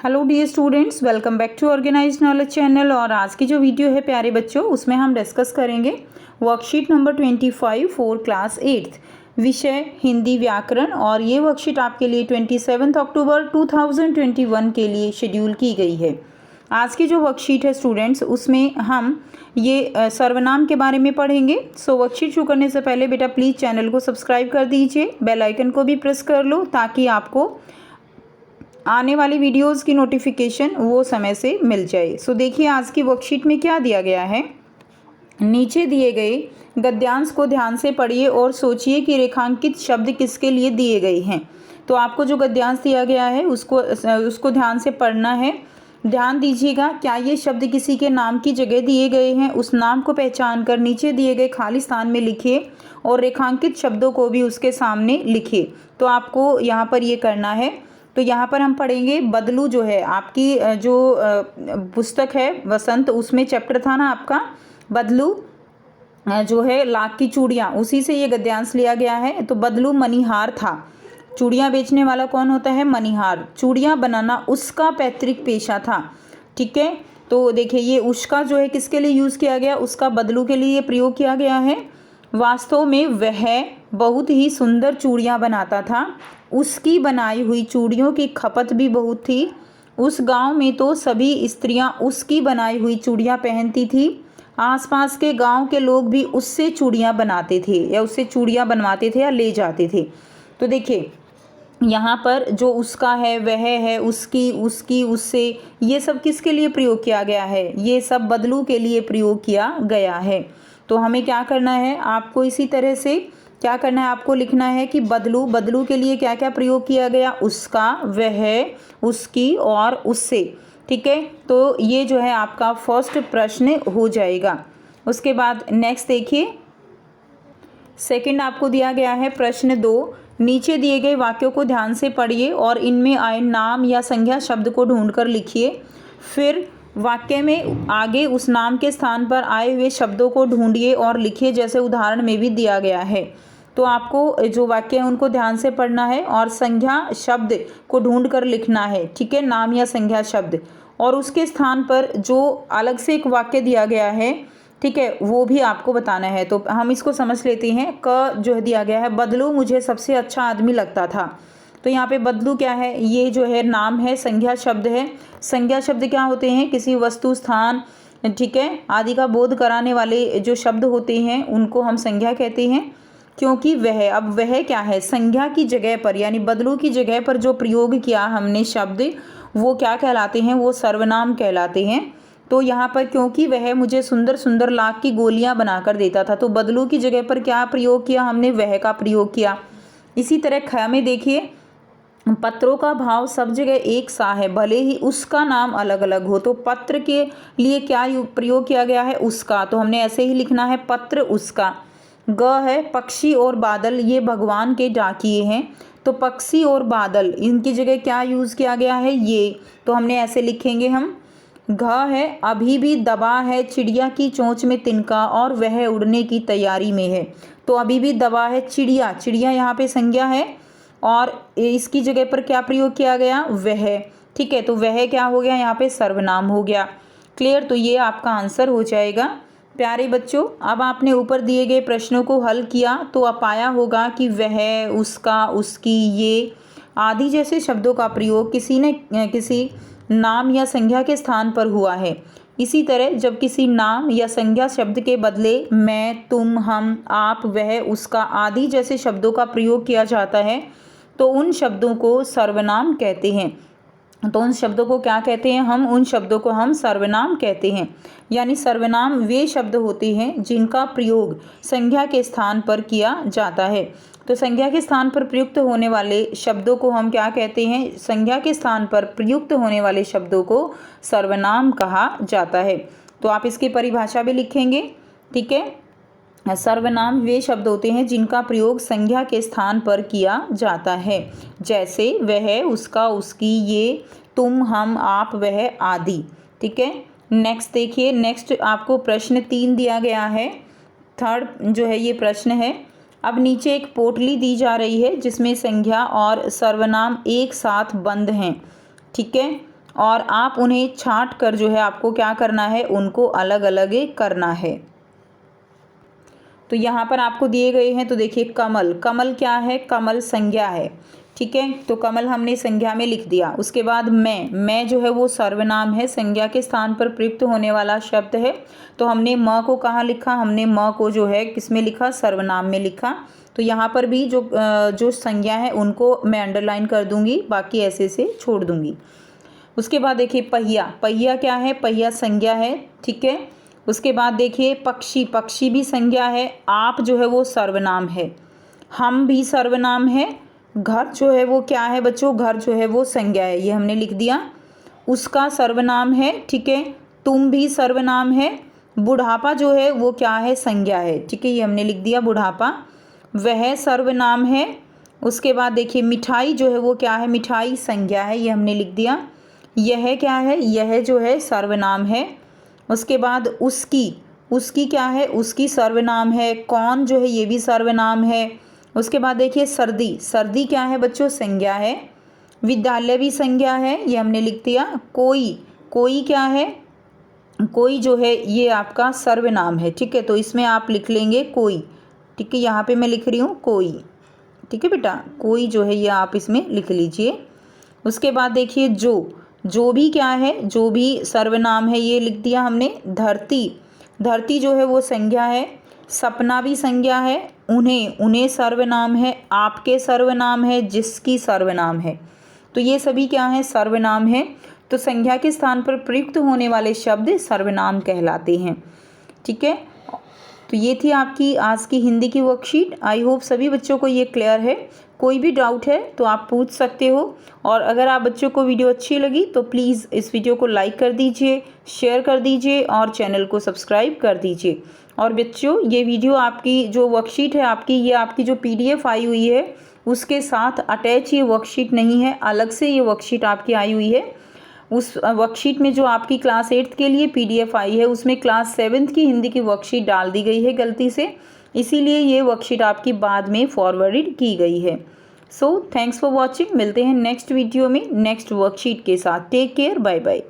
Hello dear students, welcome back to organised knowledge channel. और आज की जो वीडियो है प्यारे बच्चों, उसमें हम डिस्कस करेंगे worksheet number 25 for class 8th, विषय हिंदी व्याकरण। और ये वर्कशीट आपके लिए 27 अक्टूबर 2021 के लिए शेड्यूल की गई है। आज की जो वर्कशीट है स्टूडेंट्स, उसमें हम ये सर्वनाम के बारे में पढ़ेंगे। सो वर्कशीट शुरू करने से पहले बेटा प्लीज़ चैनल को सब्सक्राइब कर दीजिए, बेल आइकन को भी प्रेस कर लो ताकि आपको आने वाली वीडियोस की नोटिफिकेशन वो समय से मिल जाए। सो देखिए आज की वर्कशीट में क्या दिया गया है। नीचे दिए गए गद्यांश को ध्यान से पढ़िए और सोचिए कि रेखांकित शब्द किसके लिए दिए गए हैं। तो आपको जो गद्यांश दिया गया है उसको ध्यान से पढ़ना है। ध्यान दीजिएगा, क्या ये शब्द किसी के नाम की जगह दिए गए हैं। उस नाम को पहचान कर नीचे दिए गए खाली स्थान में लिखिए और रेखांकित शब्दों को भी उसके सामने लिखिए। तो आपको यहाँ पर ये करना है। तो यहाँ पर हम पढ़ेंगे बदलू, जो है आपकी जो पुस्तक है वसंत, उसमें चैप्टर था ना आपका बदलू, जो है लाख की चूड़ियाँ, उसी से ये गद्यांश लिया गया है। तो बदलू मणिहार था। चूड़ियाँ बेचने वाला कौन होता है? मणिहार। चूड़ियाँ बनाना उसका पैतृक पेशा था। ठीक है, तो देखिए ये उसका जो है किसके लिए यूज़ किया गया? उसका बदलू के लिए प्रयोग किया गया है। वास्तव में वह बहुत ही सुंदर चूड़ियाँ बनाता था। उसकी बनाई हुई चूड़ियों की खपत भी बहुत थी। उस गांव में तो सभी स्त्रियां उसकी बनाई हुई चूड़ियाँ पहनती थी। आसपास के गांव के लोग भी उससे चूड़ियाँ बनाते थे या उससे चूड़ियाँ बनवाते थे या ले जाते थे। तो देखिए यहाँ पर जो उसका है, वह है, उसकी, उसकी, उससे, ये सब किसके लिए प्रयोग किया गया है? ये सब बदलू के लिए प्रयोग किया गया है। तो हमें क्या करना है, आपको इसी तरह से क्या करना है, आपको लिखना है कि बदलू, बदलू के लिए क्या क्या प्रयोग किया गया? उसका, वह, उसकी और उससे। ठीक है, तो ये जो है आपका फर्स्ट प्रश्न हो जाएगा। उसके बाद नेक्स्ट देखिए, सेकंड आपको दिया गया है प्रश्न 2। नीचे दिए गए वाक्यों को ध्यान से पढ़िए और इनमें आए नाम या संज्ञा शब्द को ढूंढकर लिखिए। फिर वाक्य में आगे उस नाम के स्थान पर आए हुए शब्दों को ढूंढिए और लिखिए, जैसे उदाहरण में भी दिया गया है। तो आपको जो वाक्य है उनको ध्यान से पढ़ना है और संज्ञा शब्द को ढूंढ कर लिखना है। ठीक है, नाम या संज्ञा शब्द, और उसके स्थान पर जो अलग से एक वाक्य दिया गया है, ठीक है, वो भी आपको बताना है। तो हम इसको समझ लेते हैं। क जो है दिया गया है, बदलू मुझे सबसे अच्छा आदमी लगता था। तो यहाँ पे बदलू क्या है? ये जो है नाम है, संज्ञा शब्द है। संज्ञा शब्द क्या होते हैं? किसी वस्तु, स्थान, ठीक है, आदि का बोध कराने वाले जो शब्द होते हैं उनको हम संज्ञा कहते हैं। क्योंकि वह, अब वह क्या है? संज्ञा की जगह पर यानी बदलू की जगह पर जो प्रयोग किया हमने शब्द, वो क्या कहलाते हैं? वो सर्वनाम कहलाते हैं। तो यहाँ पर क्योंकि वह मुझे सुंदर सुंदर लाख की गोलियां बनाकर देता था, तो बदलू की जगह पर क्या प्रयोग किया हमने? वह का प्रयोग किया। इसी तरह ख में देखिए, पत्रों का भाव सब जगह एक सा है, भले ही उसका नाम अलग अलग हो। तो पत्र के लिए क्या प्रयोग किया गया है? उसका। तो हमने ऐसे ही लिखना है, पत्र उसका। ग है पक्षी और बादल, ये भगवान के डाकिए हैं। तो पक्षी और बादल, इनकी जगह क्या यूज़ किया गया है? ये। तो हमने ऐसे लिखेंगे हम। घ है अभी भी दबा है चिड़िया की चोंच में तिनका और वह उड़ने की तैयारी में है। तो अभी भी दबा है चिड़िया, चिड़िया यहाँ पे संज्ञा है और इसकी जगह पर क्या प्रयोग किया गया? वह। ठीक है, तो वह क्या हो गया? यहाँ पे सर्वनाम हो गया। क्लियर? तो ये आपका आंसर हो जाएगा। प्यारे बच्चों, अब आपने ऊपर दिए गए प्रश्नों को हल किया तो आप पाया होगा कि वह, उसका, उसकी, ये आदि जैसे शब्दों का प्रयोग किसी न किसी नाम या संज्ञा के स्थान पर हुआ है। इसी तरह जब किसी नाम या संज्ञा शब्द के बदले मैं, तुम, हम, आप, वह, उसका आदि जैसे शब्दों का प्रयोग किया जाता है तो उन शब्दों को सर्वनाम कहते हैं। तो उन शब्दों को क्या कहते हैं? हम उन शब्दों को हम सर्वनाम कहते हैं। यानी सर्वनाम वे शब्द होते हैं जिनका प्रयोग संज्ञा के स्थान पर किया जाता है। तो संज्ञा के स्थान पर प्रयुक्त होने वाले शब्दों को हम क्या कहते हैं? संज्ञा के स्थान पर प्रयुक्त होने वाले शब्दों को सर्वनाम कहा जाता है। तो आप इसकी परिभाषा भी लिखेंगे। ठीक है, सर्वनाम वे शब्द होते हैं जिनका प्रयोग संज्ञा के स्थान पर किया जाता है, जैसे वह, उसका, उसकी, ये, तुम, हम, आप, वह आदि। ठीक है, नेक्स्ट देखिए। नेक्स्ट आपको प्रश्न 3 दिया गया है। थर्ड जो है ये प्रश्न है। अब नीचे एक पोटली दी जा रही है जिसमें संज्ञा और सर्वनाम एक साथ बंद हैं। ठीक है, और आप उन्हें छाँट कर जो है आपको क्या करना है, उनको अलग अलग करना है। तो यहाँ पर आपको दिए गए हैं, तो देखिए कमल, कमल क्या है, कमल संज्ञा है, ठीक है, तो कमल हमने संज्ञा में लिख दिया। उसके बाद मैं जो है वो सर्वनाम है, संज्ञा के स्थान पर प्रयुक्त होने वाला शब्द है, तो हमने म को कहाँ लिखा, हमने म को जो है किस में लिखा, सर्वनाम में लिखा। तो यहाँ पर भी जो संज्ञा है उनको मैं अंडरलाइन कर दूंगी, बाकी ऐसे से छोड़ दूंगी। उसके बाद देखिए पहिया, पहिया क्या है, पहिया संज्ञा है, ठीक है। उसके बाद देखिए पक्षी, पक्षी भी संज्ञा है, आप जो है वो सर्वनाम है, हम भी सर्वनाम है, घर जो है वो क्या है बच्चों, घर जो है वो संज्ञा है, ये हमने लिख दिया। उसका सर्वनाम है, ठीक है, तुम भी सर्वनाम है, बुढ़ापा जो है वो क्या है, संज्ञा है, ठीक है, ये हमने लिख दिया बुढ़ापा। वह सर्वनाम है। उसके बाद देखिए मिठाई जो है वो क्या है, मिठाई संज्ञा है, ये हमने लिख दिया। यह क्या है, यह जो है सर्वनाम है। उसके बाद उसकी, उसकी क्या है, उसकी सर्वनाम है। कौन जो है ये भी सर्वनाम है। उसके बाद देखिए सर्दी, सर्दी क्या है बच्चों, संज्ञा है। विद्यालय भी संज्ञा है, ये हमने लिख दिया। कोई, कोई क्या है, कोई जो है ये आपका सर्वनाम है, ठीक है, तो इसमें आप लिख लेंगे कोई, ठीक है, यहाँ पे मैं लिख रही हूँ कोई, ठीक है बेटा, कोई जो है ये आप इसमें लिख लीजिए। उसके बाद देखिए जो भी क्या है, जो भी सर्वनाम है, ये लिख दिया हमने। धरती, धरती जो है वो संज्ञा है। सपना भी संज्ञा है। उन्हें सर्वनाम है, आपके सर्वनाम है, जिसकी सर्वनाम है, तो ये सभी क्या है, सर्वनाम है। तो संज्ञा के स्थान पर प्रयुक्त होने वाले शब्द सर्वनाम कहलाते हैं, ठीक है। तो ये थी आपकी आज की हिंदी की वर्कशीट। आई होप सभी बच्चों को ये क्लियर है। कोई भी डाउट है तो आप पूछ सकते हो, और अगर आप बच्चों को वीडियो अच्छी लगी तो प्लीज़ इस वीडियो को लाइक कर दीजिए, शेयर कर दीजिए और चैनल को सब्सक्राइब कर दीजिए। और बच्चों ये वीडियो आपकी जो वर्कशीट है आपकी, ये आपकी जो PDF आई हुई है उसके साथ अटैच ये वर्कशीट नहीं है, अलग से ये वर्कशीट आपकी आई हुई है। उस वर्कशीट में जो आपकी क्लास 8th के लिए PDF आई है उसमें क्लास 7th की हिंदी की वर्कशीट डाल दी गई है गलती से, इसीलिए ये वर्कशीट आपकी बाद में फॉरवर्डेड की गई है। सो थैंक्स फॉर वॉचिंग, मिलते हैं नेक्स्ट वीडियो में नेक्स्ट वर्कशीट के साथ। Take care, bye bye.